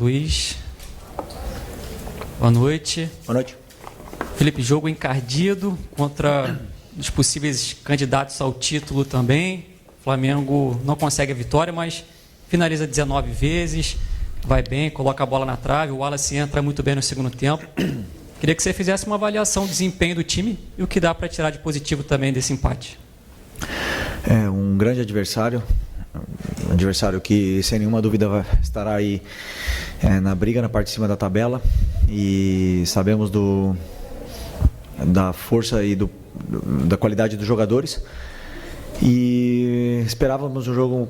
Luiz. Boa noite. Boa noite. Felipe, jogo encardido contra os possíveis candidatos ao título também. O Flamengo não consegue a vitória, mas finaliza 19 vezes, vai bem, coloca a bola na trave, o Wallace entra muito bem no segundo tempo. Queria que você fizesse uma avaliação do desempenho do time e o que dá para tirar de positivo também desse empate. É um grande adversário, um adversário que sem nenhuma dúvida estará aí na briga, na parte de cima da tabela, e sabemos da força e da qualidade dos jogadores, e esperávamos um jogo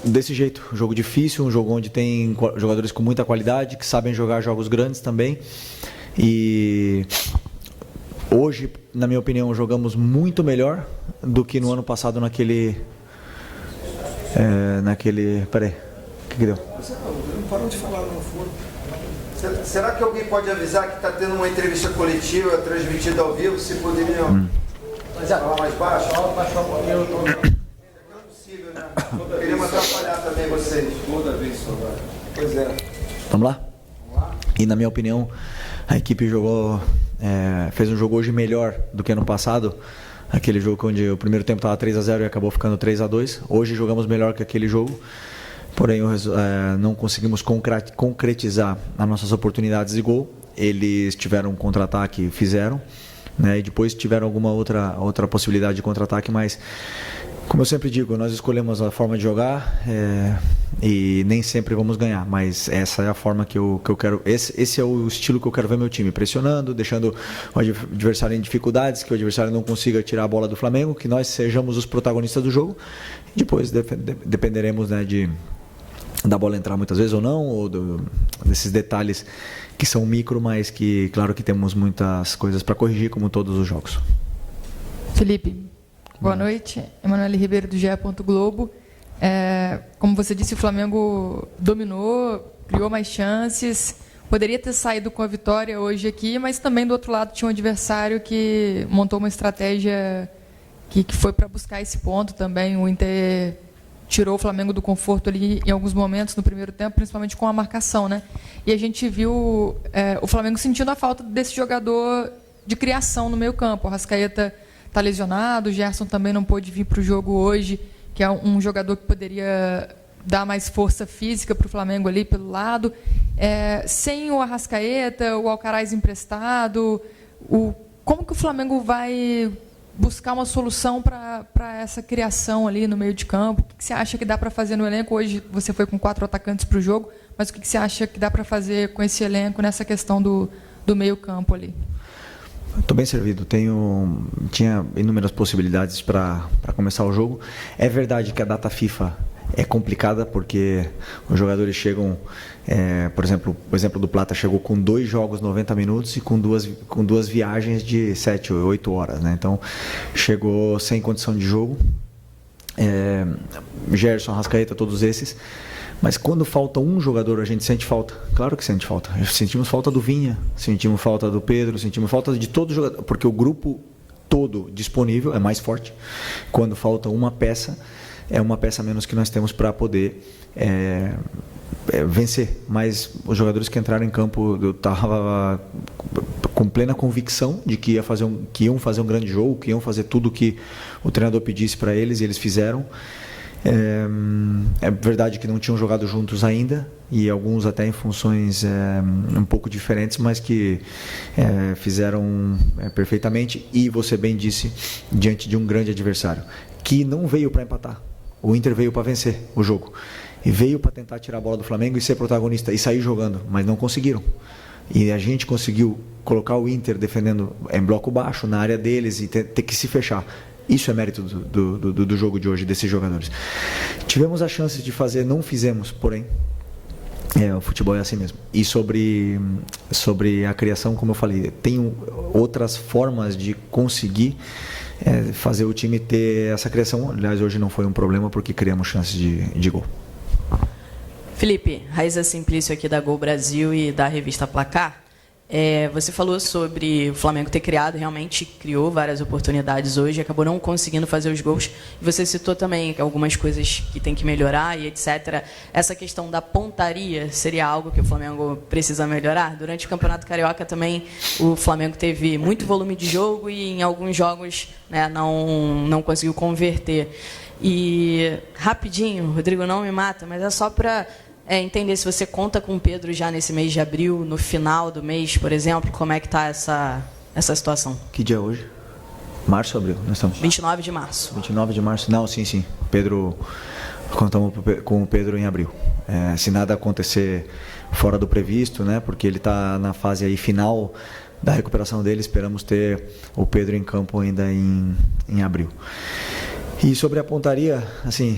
desse jeito, um jogo difícil, um jogo onde tem jogadores com muita qualidade, que sabem jogar jogos grandes também. E hoje, na minha opinião, jogamos muito melhor do que no ano passado naquele... Peraí, o que deu? Não parou de falar no fundo. Será que alguém pode avisar que está tendo uma entrevista coletiva transmitida ao vivo? Se poderiam falar mais baixo? Baixar um pouquinho. É possível, né? Queríamos atrapalhar também vocês. Toda vez só vai. Pois é. Vamos lá? E na minha opinião, a equipe fez um jogo hoje melhor do que ano passado. Aquele jogo onde o primeiro tempo estava 3-0 e acabou ficando 3-2. Hoje jogamos melhor que aquele jogo. Porém, não conseguimos concretizar as nossas oportunidades de gol. Eles tiveram um contra-ataque, fizeram, né? E depois tiveram alguma outra possibilidade de contra-ataque, mas, como eu sempre digo, nós escolhemos a forma de jogar e nem sempre vamos ganhar, mas essa é a forma que eu quero, esse é o estilo que eu quero ver meu time, pressionando, deixando o adversário em dificuldades, que o adversário não consiga tirar a bola do Flamengo, que nós sejamos os protagonistas do jogo. Depois dependeremos, né, da bola entrar muitas vezes ou não, ou desses detalhes que são micro, mas que, claro, que temos muitas coisas para corrigir, como todos os jogos. Felipe, boa noite. Emanuele Ribeiro, do GE. Globo. Como você disse, o Flamengo dominou, criou mais chances, poderia ter saído com a vitória hoje aqui, mas também do outro lado tinha um adversário que montou uma estratégia que foi para buscar esse ponto também. O Inter tirou o Flamengo do conforto ali em alguns momentos no primeiro tempo, principalmente com a marcação, né? E a gente viu o Flamengo sentindo a falta desse jogador de criação no meio-campo. O Arrascaeta está lesionado, o Gerson também não pôde vir para o jogo hoje, que é um jogador que poderia dar mais força física para o Flamengo ali pelo lado. Sem o Arrascaeta, o Alcaraz emprestado, como que o Flamengo vai buscar uma solução para essa criação ali no meio de campo? O que você acha que dá para fazer no elenco? Hoje você foi com 4 atacantes para o jogo, mas o que você acha que dá para fazer com esse elenco nessa questão do meio campo ali? Estou bem servido, tinha inúmeras possibilidades para começar o jogo. É verdade que a data FIFA é complicada, porque os jogadores chegam, por exemplo, o exemplo do Plata chegou com 2 jogos 90 minutos e com duas viagens de 7 ou 8 horas, né? Então chegou sem condição de jogo. Gerson, Arrascaeta, todos esses. Mas quando falta um jogador, a gente sente falta. Claro que sente falta. Sentimos falta do Vinha, sentimos falta do Pedro, sentimos falta de todos os jogadores, porque o grupo todo disponível é mais forte. Quando falta uma peça, é uma peça a menos que nós temos para poder vencer. Mas os jogadores que entraram em campo, eu estava com plena convicção de que iam fazer um grande jogo, que iam fazer tudo o que o treinador pedisse para eles, e eles fizeram. É verdade que não tinham jogado juntos ainda, e alguns até em funções um pouco diferentes, mas que fizeram perfeitamente. E você bem disse, diante de um grande adversário que não veio para empatar. O Inter veio para vencer o jogo e veio para tentar tirar a bola do Flamengo e ser protagonista e sair jogando, mas não conseguiram. E a gente conseguiu colocar o Inter defendendo em bloco baixo na área deles e ter que se fechar. Isso é mérito do jogo de hoje, desses jogadores. Tivemos a chance de fazer, não fizemos, porém, o futebol é assim mesmo. E sobre a criação, como eu falei, tem outras formas de conseguir fazer o time ter essa criação. Aliás, hoje não foi um problema, porque criamos chances de gol. Felipe, Raíza Simplício aqui da Gol Brasil e da revista Placar. Você falou sobre o Flamengo ter realmente criou várias oportunidades hoje, acabou não conseguindo fazer os gols. E você citou também algumas coisas que tem que melhorar e etc. Essa questão da pontaria seria algo que o Flamengo precisa melhorar? Durante o Campeonato Carioca também o Flamengo teve muito volume de jogo e em alguns jogos, né, não conseguiu converter. E rapidinho, Rodrigo, não me mata, mas é só para entender se você conta com o Pedro já nesse mês de abril, no final do mês, por exemplo, como é que está essa situação? Que dia é hoje? Março ou abril? Nós estamos 29 de março. 29 de março? Não, sim. Pedro, contamos com o Pedro em abril. Se nada acontecer fora do previsto, né? Porque ele está na fase aí final da recuperação dele, esperamos ter o Pedro em campo ainda em abril. E sobre a pontaria, assim,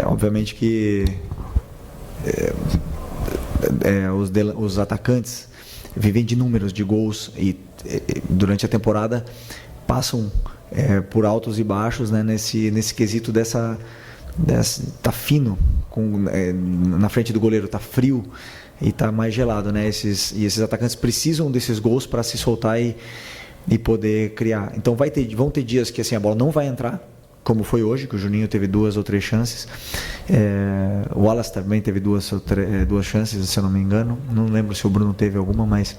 obviamente que os atacantes vivem de números de gols e durante a temporada passam por altos e baixos, né, nesse quesito tá fino na frente do goleiro, tá frio e tá mais gelado, né? Esses atacantes precisam desses gols para se soltar e poder criar. Então vão ter dias que assim a bola não vai entrar, como foi hoje, que o Juninho teve 2 ou 3 chances. O Wallace também teve 2 chances, se eu não me engano. Não lembro se o Bruno teve alguma, mas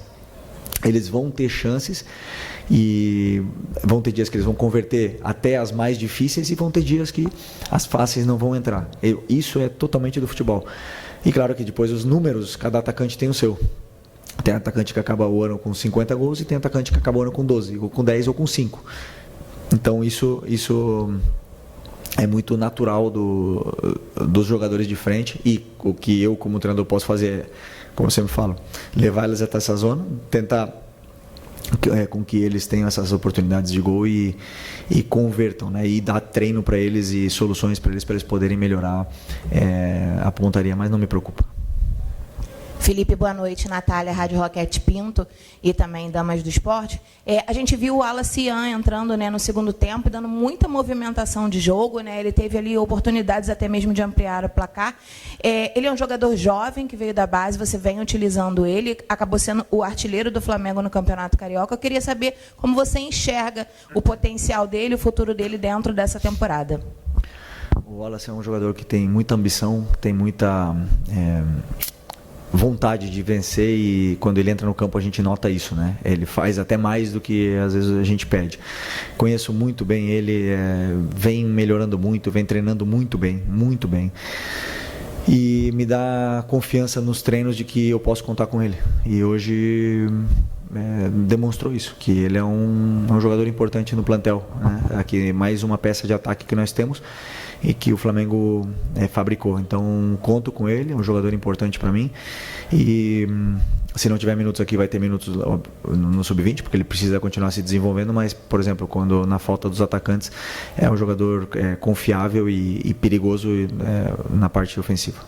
eles vão ter chances e vão ter dias que eles vão converter até as mais difíceis e vão ter dias que as fáceis não vão entrar. Isso é totalmente do futebol. E claro que depois os números, cada atacante tem o seu. Tem atacante que acaba o ano com 50 gols e tem atacante que acaba o ano com 12, ou com 10 ou com 5. Então isso é muito natural dos jogadores de frente, e o que eu como treinador posso fazer é, como eu sempre falo, levar eles até essa zona, tentar com que eles tenham essas oportunidades de gol e convertam, né? E dar treino para eles e soluções para eles poderem melhorar a pontaria, mas não me preocupa. Felipe, boa noite. Natália, Rádio Roquete Pinto e também Damas do Esporte. A gente viu o Wallace entrando, né, no segundo tempo, dando muita movimentação de jogo, né? Ele teve ali oportunidades até mesmo de ampliar o placar. Ele é um jogador jovem que veio da base, você vem utilizando ele, acabou sendo o artilheiro do Flamengo no Campeonato Carioca. Eu queria saber como você enxerga o potencial dele, o futuro dele dentro dessa temporada. O Wallace é um jogador que tem muita ambição, tem muita vontade de vencer, e quando ele entra no campo a gente nota isso, né? Ele faz até mais do que às vezes a gente pede. Conheço muito bem ele, vem melhorando muito, vem treinando muito bem, e me dá confiança nos treinos de que eu posso contar com ele, e hoje demonstrou isso, que ele é um jogador importante no plantel, né? Aqui mais uma peça de ataque que nós temos e que o Flamengo fabricou. Então conto com ele, é um jogador importante para mim, e se não tiver minutos aqui vai ter minutos no sub-20, porque ele precisa continuar se desenvolvendo, mas por exemplo, quando na falta dos atacantes, é um jogador confiável e perigoso na parte ofensiva.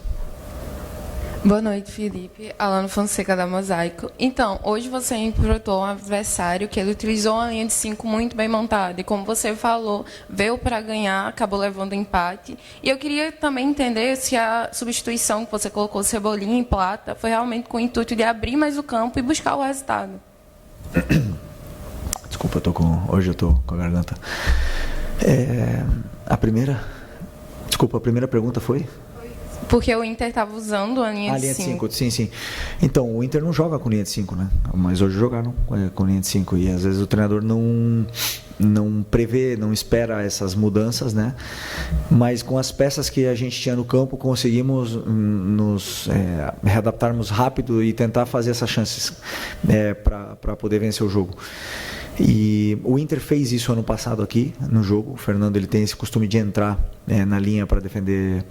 Boa noite, Felipe. Alano Fonseca, da Mosaico. Então, hoje você enfrentou um adversário que ele utilizou uma linha de 5 muito bem montada. E como você falou, veio para ganhar, acabou levando empate. E eu queria também entender se a substituição que você colocou Cebolinha em Plata foi realmente com o intuito de abrir mais o campo e buscar o resultado. Desculpa, hoje eu tô com a garganta. A primeira pergunta foi? Porque o Inter estava usando a linha de 5. Sim. Então, o Inter não joga com linha de 5, né? Mas hoje jogaram com linha de 5. E às vezes o treinador não prevê, não espera essas mudanças, né? Mas com as peças que a gente tinha no campo, conseguimos nos readaptarmos rápido e tentar fazer essas chances para poder vencer o jogo. E o Inter fez isso ano passado aqui no jogo. O Fernando, ele tem esse costume de entrar na linha para defender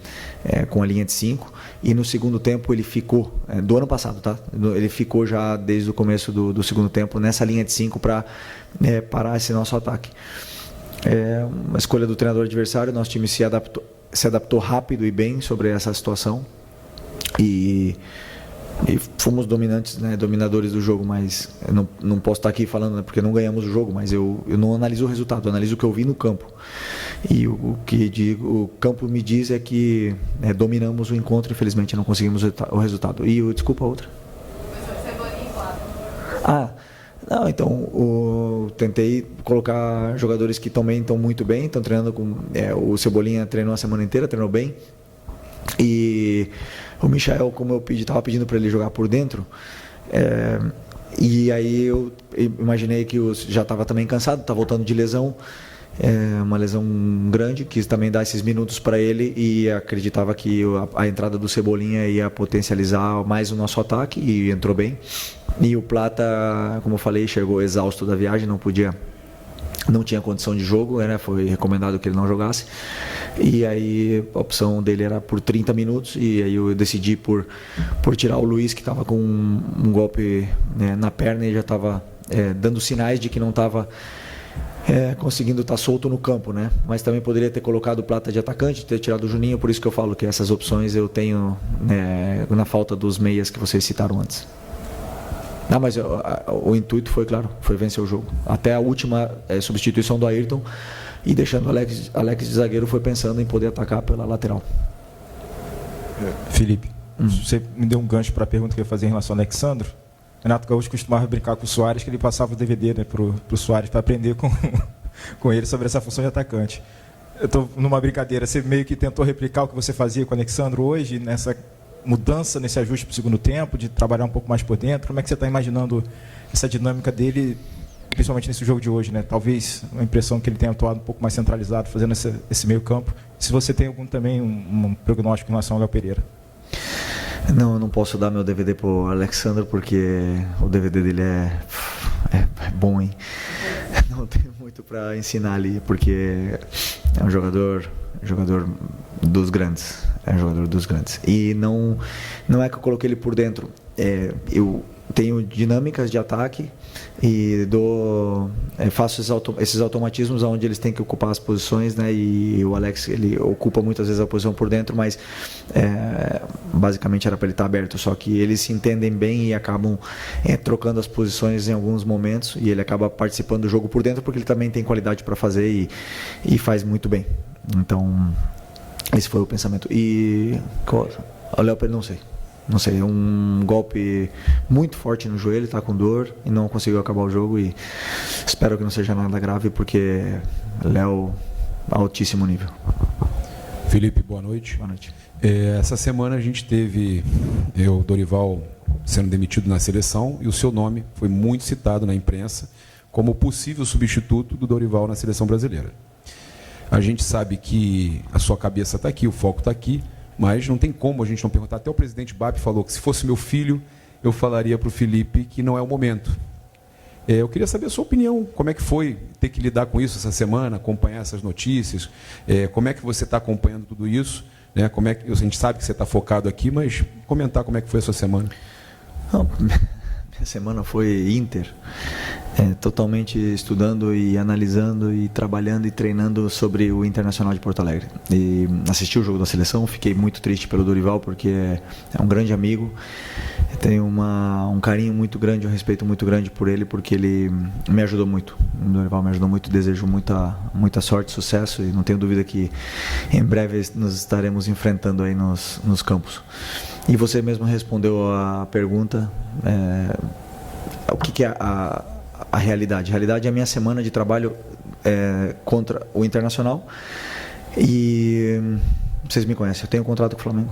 com a linha de 5, e no segundo tempo ele ficou, do ano passado, tá? Ele ficou já desde o começo do segundo tempo nessa linha de 5 para parar esse nosso ataque. Uma escolha do treinador adversário, nosso time se adaptou rápido e bem sobre essa situação, e fomos dominantes, né, dominadores do jogo. Mas eu não posso estar aqui falando, né, porque não ganhamos o jogo, mas eu não analiso o resultado, eu analiso o que eu vi no campo, e o o campo me diz é que dominamos o encontro, infelizmente não conseguimos o resultado. E desculpa, a outra? Não, então tentei colocar jogadores que também estão muito bem, estão treinando com o Cebolinha treinou a semana inteira, treinou bem, e o Michael, como eu estava pedindo para ele jogar por dentro, e aí eu imaginei que já estava também cansado, estava voltando de lesão, uma lesão grande, quis também dar esses minutos para ele e acreditava que a entrada do Cebolinha ia potencializar mais o nosso ataque e entrou bem. E o Plata, como eu falei, chegou exausto da viagem, não tinha condição de jogo, foi recomendado que ele não jogasse. E aí a opção dele era por 30 minutos e aí eu decidi por tirar o Luiz, que estava com um golpe na perna e já estava dando sinais de que não estava conseguindo estar solto no campo, né? Mas também poderia ter colocado o Plata de atacante, ter tirado o Juninho, por isso que eu falo que essas opções eu tenho na falta dos meias que vocês citaram antes. Não, mas o intuito foi, claro, foi vencer o jogo. Até a última substituição do Ayrton e deixando o Alex de zagueiro foi pensando em poder atacar pela lateral. Felipe, você me deu um gancho para a pergunta que eu ia fazer em relação ao Alexandro. Renato Gaúcho costumava brincar com o Soares, que ele passava o DVD para o Soares para aprender com ele sobre essa função de atacante. Eu estou numa brincadeira, você meio que tentou replicar o que você fazia com o Alexandro hoje, nessa mudança, nesse ajuste para o segundo tempo, de trabalhar um pouco mais por dentro. Como é que você está imaginando essa dinâmica dele, principalmente nesse jogo de hoje, né? Talvez uma impressão que ele tenha atuado um pouco mais centralizado, fazendo esse meio campo. Se você tem também um prognóstico em relação ao Léo Pereira. Não, eu não posso dar meu DVD pro Alexandre porque o DVD dele é bom, hein? Não tenho muito para ensinar ali porque é um jogador dos grandes. É um jogador dos grandes. E não é que eu coloquei ele por dentro. Eu tenho dinâmicas de ataque e faço esses automatismos onde eles têm que ocupar as posições, né? E o Alex, ele ocupa muitas vezes a posição por dentro, mas basicamente era para ele estar aberto, só que eles se entendem bem e acabam trocando as posições em alguns momentos e ele acaba participando do jogo por dentro porque ele também tem qualidade para fazer e faz muito bem. Então esse foi o pensamento. E o Léo Pereira, não sei, um golpe muito forte no joelho, está com dor e não conseguiu acabar o jogo e espero que não seja nada grave porque Léo, altíssimo nível. Felipe, boa noite. Boa noite. Essa semana a gente teve o Dorival sendo demitido na seleção e o seu nome foi muito citado na imprensa como possível substituto do Dorival na seleção brasileira. A gente sabe que a sua cabeça está aqui, o foco está aqui, mas não tem como a gente não perguntar. Até o presidente Babi falou que se fosse meu filho, eu falaria para o Felipe que não é o momento. Eu queria saber a sua opinião, como é que foi ter que lidar com isso essa semana, acompanhar essas notícias, como é que você está acompanhando tudo isso, né? Como é que, a gente sabe que você está focado aqui, mas comentar como é que foi a sua semana. Não, minha semana foi Inter. Totalmente estudando e analisando e trabalhando e treinando sobre o Internacional de Porto Alegre. E assisti o jogo da seleção, fiquei muito triste pelo Dorival porque é um grande amigo, tenho um carinho muito grande, um respeito muito grande por ele porque ele me ajudou muito. O Dorival me ajudou muito, desejo muita sorte, sucesso e não tenho dúvida que em breve nos estaremos enfrentando aí nos campos. E você mesmo respondeu a pergunta, o que é a realidade. A realidade é a minha semana de trabalho contra o Internacional e vocês me conhecem, eu tenho um contrato com o Flamengo.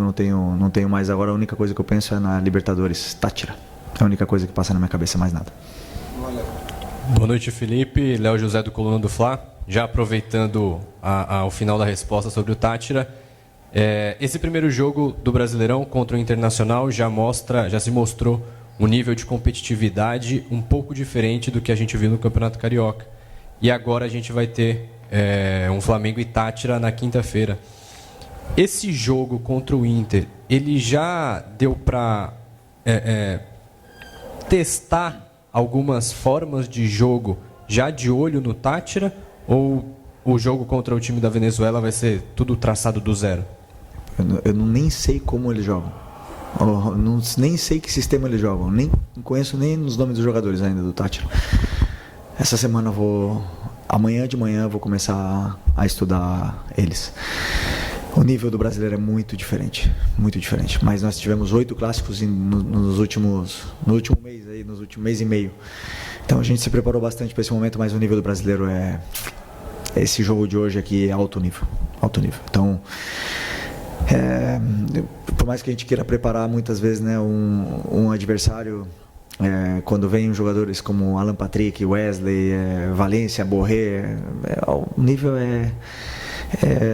Não tenho mais agora, a única coisa que eu penso é na Libertadores, Táchira. É a única coisa que passa na minha cabeça, mais nada. Boa noite, Felipe. Léo José do Coluna do Fla. Já aproveitando o final da resposta sobre o Táchira, esse primeiro jogo do Brasileirão contra o Internacional já se mostrou um nível de competitividade um pouco diferente do que a gente viu no Campeonato Carioca. E agora a gente vai ter um Flamengo e Táchira na quinta-feira. Esse jogo contra o Inter, ele já deu para testar algumas formas de jogo já de olho no Táchira? Ou o jogo contra o time da Venezuela vai ser tudo traçado do zero? Eu nem sei como eles jogam. Nem sei que sistema eles jogam. Nem conheço nem os nomes dos jogadores ainda do Táchira. Essa semana amanhã de manhã vou começar a estudar eles. O nível do brasileiro é muito diferente, mas nós tivemos 8 clássicos no último mês e meio. Então a gente se preparou bastante para esse momento, mas o nível do brasileiro esse jogo de hoje aqui é alto nível. Então, por mais que a gente queira preparar muitas vezes, né, um adversário, quando vem jogadores como Alan Patrick, Wesley, Valência, Borré, o nível é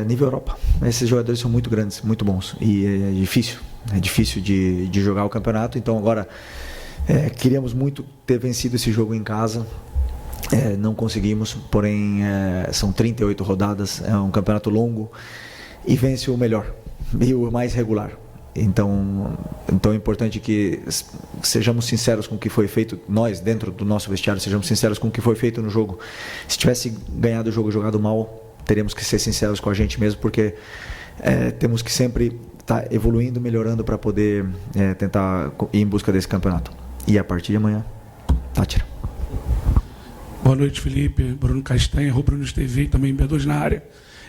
nível Europa. Esses jogadores são muito grandes, muito bons, e é difícil de jogar o campeonato. Então agora queríamos muito ter vencido esse jogo em casa, não conseguimos, porém são 38 rodadas, é um campeonato longo e vence o melhor e o mais regular. Então é importante que sejamos sinceros com o que foi feito, nós dentro do nosso vestiário sejamos sinceros com o que foi feito no jogo. Se tivesse ganhado o jogo jogado mal, teremos que ser sinceros com a gente mesmo, porque temos que sempre estar evoluindo, melhorando para poder tentar ir em busca desse campeonato. E a partir de amanhã, Tátira. Boa noite, Felipe. Bruno Castanha, Bruno TV e também B2 na área.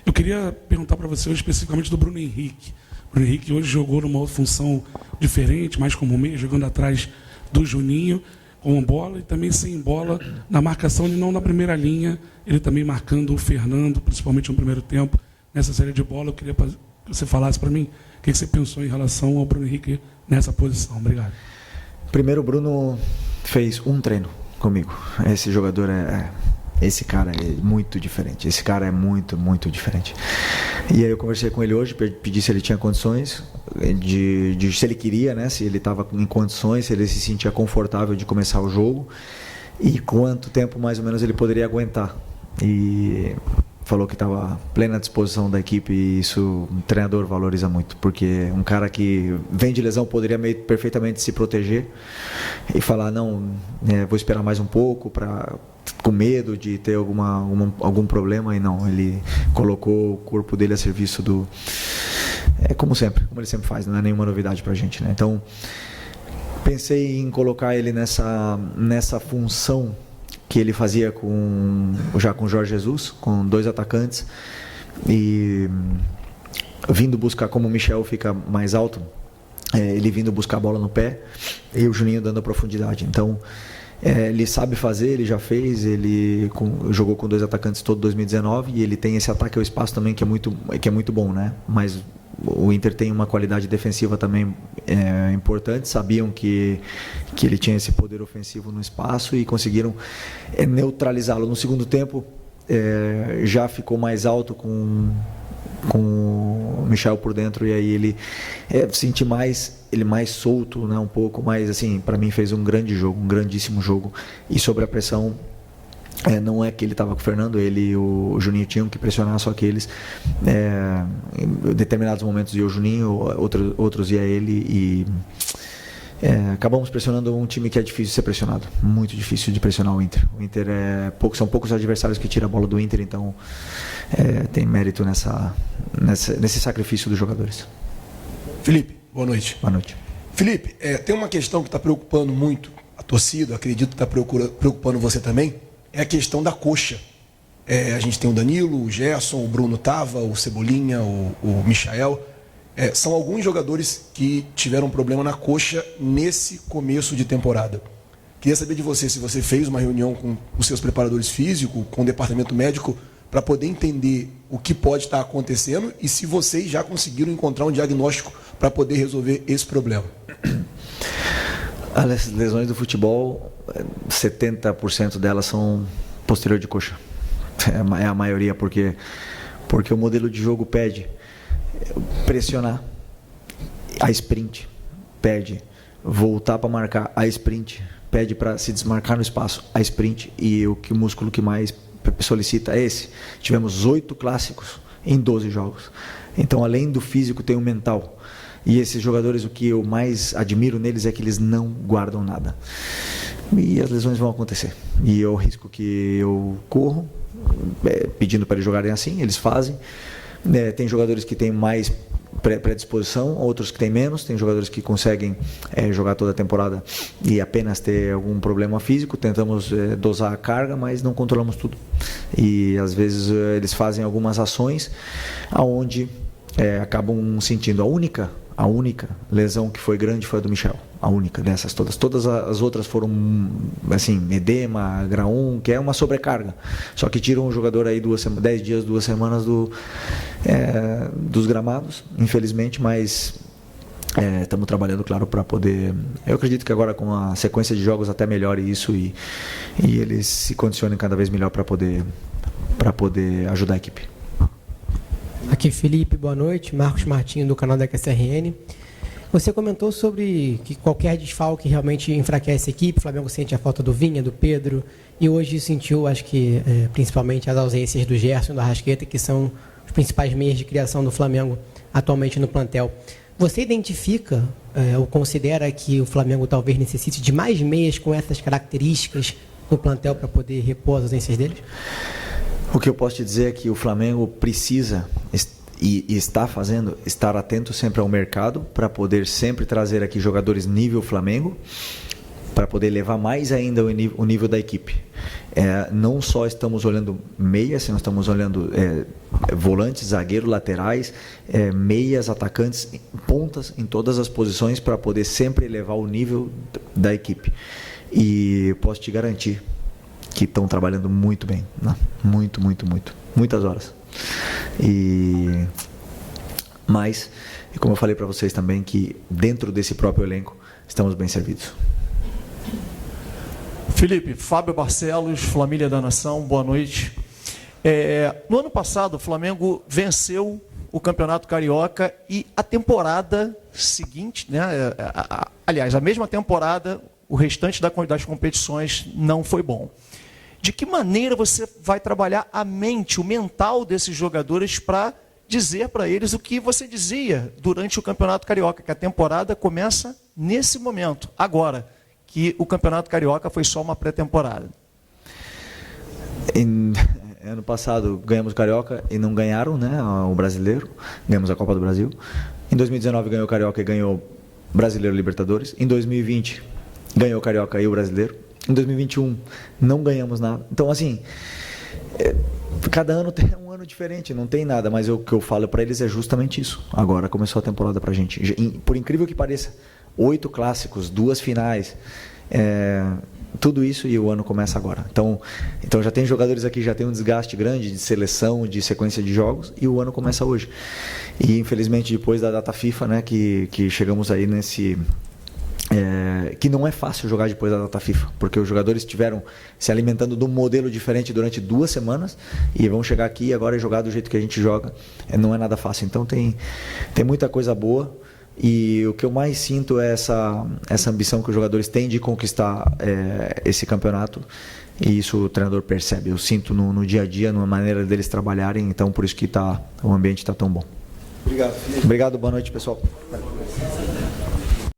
Eu queria perguntar para você especificamente do Bruno Henrique. O Bruno Henrique hoje jogou numa função diferente, mais como meio, jogando atrás do Juninho, com bola e também sem bola na marcação e não na primeira linha. Ele também marcando o Fernando, principalmente no primeiro tempo, nessa série de bola. Eu queria que você falasse para mim o que você pensou em relação ao Bruno Henrique nessa posição. Obrigado. Primeiro, o Bruno fez um treino comigo. Esse jogador esse cara é muito diferente. Esse cara é muito, muito diferente. E aí eu conversei com ele hoje, pedi se ele tinha condições, se ele queria, né, se ele estava em condições, se ele se sentia confortável de começar o jogo e quanto tempo mais ou menos ele poderia aguentar. E falou que estava plena disposição da equipe, e isso um treinador valoriza muito, porque um cara que vem de lesão poderia perfeitamente se proteger e falar, não, vou esperar mais um pouco com medo de ter algum problema, e não, ele colocou o corpo dele a serviço como ele sempre faz, não é nenhuma novidade pra gente, né? Então pensei em colocar ele nessa função que ele fazia já com o Jorge Jesus, com 2 atacantes, e vindo buscar, como o Michel fica mais alto, ele vindo buscar a bola no pé e o Juninho dando a profundidade. Então ele sabe fazer, ele já fez, ele jogou com 2 atacantes todo 2019, e ele tem esse ataque ao espaço também que é muito bom, né? Mas o Inter tem uma qualidade defensiva também importante, sabiam que ele tinha esse poder ofensivo no espaço e conseguiram neutralizá-lo. No segundo tempo já ficou mais alto com o Michel por dentro, e aí ele senti ele mais solto, né, um pouco mais assim. Para mim fez um grande jogo, um grandíssimo jogo, e sobre a pressão, não é que ele estava com o Fernando, ele e o Juninho tinham que pressionar, só que eles em determinados momentos ia o Juninho, outros ia ele, e acabamos pressionando um time que é difícil de ser pressionado, muito difícil de pressionar o Inter. O Inter são poucos adversários que tiram a bola do Inter, então tem mérito nesse sacrifício dos jogadores. Felipe, boa noite. Boa noite. Felipe, tem uma questão que está preocupando muito a torcida, acredito que está preocupando você também, é a questão da coxa. A gente tem o Danilo, o Gerson, o Bruno Tava, o Cebolinha, o Michael. São alguns jogadores que tiveram problema na coxa nesse começo de temporada. Queria saber de você se você fez uma reunião com os seus preparadores físicos, com o departamento médico, para poder entender o que pode estar acontecendo e se vocês já conseguiram encontrar um diagnóstico para poder resolver esse problema. As lesões do futebol, 70% delas são posterior de coxa. É a maioria, porque o modelo de jogo pede pressionar, a sprint, pede voltar para marcar, a sprint, pede para se desmarcar no espaço, a sprint, e o músculo que mais solicita é esse. Tivemos 8 clássicos em 12 jogos. Então, além do físico, tem o mental. E esses jogadores, o que eu mais admiro neles é que eles não guardam nada. E as lesões vão acontecer. E é o risco que eu corro, pedindo para eles jogarem assim, eles fazem. Tem jogadores que têm mais predisposição, outros que têm menos. Tem jogadores que conseguem jogar toda a temporada e apenas ter algum problema físico. Tentamos dosar a carga, mas não controlamos tudo. E às vezes eles fazem algumas ações onde acabam sentindo. A única lesão que foi grande foi a do Michel. A única dessas todas. Todas as outras foram, assim, edema, graum, que é uma sobrecarga. Só que tiram o jogador aí 10 dias, 2 semanas dos gramados, infelizmente, mas estamos trabalhando, claro, para poder... Eu acredito que agora com a sequência de jogos até melhore isso e eles se condicionem cada vez melhor para poder ajudar a equipe. Aqui Felipe, boa noite. Marcos Martins, do canal da QSRN. Você comentou sobre que qualquer desfalque realmente enfraquece a equipe. O Flamengo sente a falta do Vinha, do Pedro, e hoje sentiu, acho que principalmente as ausências do Gerson e do Arrascaeta, que são os principais meios de criação do Flamengo atualmente no plantel. Você identifica ou considera que o Flamengo talvez necessite de mais meias com essas características no plantel para poder repor as ausências deles? O que eu posso te dizer é que o Flamengo precisa e está fazendo, estar atento sempre ao mercado para poder sempre trazer aqui jogadores nível Flamengo, para poder levar mais ainda o nível da equipe. Não só estamos olhando meias, nós estamos olhando volantes, zagueiros, laterais, meias, atacantes, pontas em todas as posições para poder sempre elevar o nível da equipe. E posso te garantir que estão trabalhando muito bem, né? Muitas horas. Mas, como eu falei para vocês também, que dentro desse próprio elenco estamos bem servidos. Felipe, Fábio Barcelos, Família da Nação, boa noite. No ano passado, o Flamengo venceu o Campeonato Carioca e a temporada seguinte, né, aliás, a mesma temporada, o restante das competições não foi bom. De que maneira você vai trabalhar a mente, o mental desses jogadores para dizer para eles o que você dizia durante o Campeonato Carioca, que a temporada começa nesse momento, agora, que o Campeonato Carioca foi só uma pré-temporada? Ano passado ganhamos o Carioca e não ganharam, né, o Brasileiro, ganhamos a Copa do Brasil. Em 2019 ganhou o Carioca e ganhou o Brasileiro e Libertadores. Em 2020 ganhou o Carioca e o Brasileiro. Em 2021 não ganhamos nada. Então, assim, cada ano tem um ano diferente, não tem nada, mas o que eu falo para eles é justamente isso. Agora começou a temporada para a gente. Por incrível que pareça, 8 clássicos, 2 finais, tudo isso, e o ano começa agora. Então já tem jogadores aqui, já tem um desgaste grande de seleção, de sequência de jogos, e o ano começa hoje. E infelizmente depois da data FIFA, né, que chegamos aí nesse... que não é fácil jogar depois da data FIFA, porque os jogadores estiveram se alimentando de um modelo diferente durante 2 semanas e vão chegar aqui agora e jogar do jeito que a gente joga. Não é nada fácil. Então tem muita coisa boa, e o que eu mais sinto é essa ambição que os jogadores têm de conquistar esse campeonato, e isso o treinador percebe. Eu sinto no dia a dia, na maneira deles trabalharem, então por isso que o ambiente está tão bom. Obrigado, Felipe. Obrigado, boa noite, pessoal.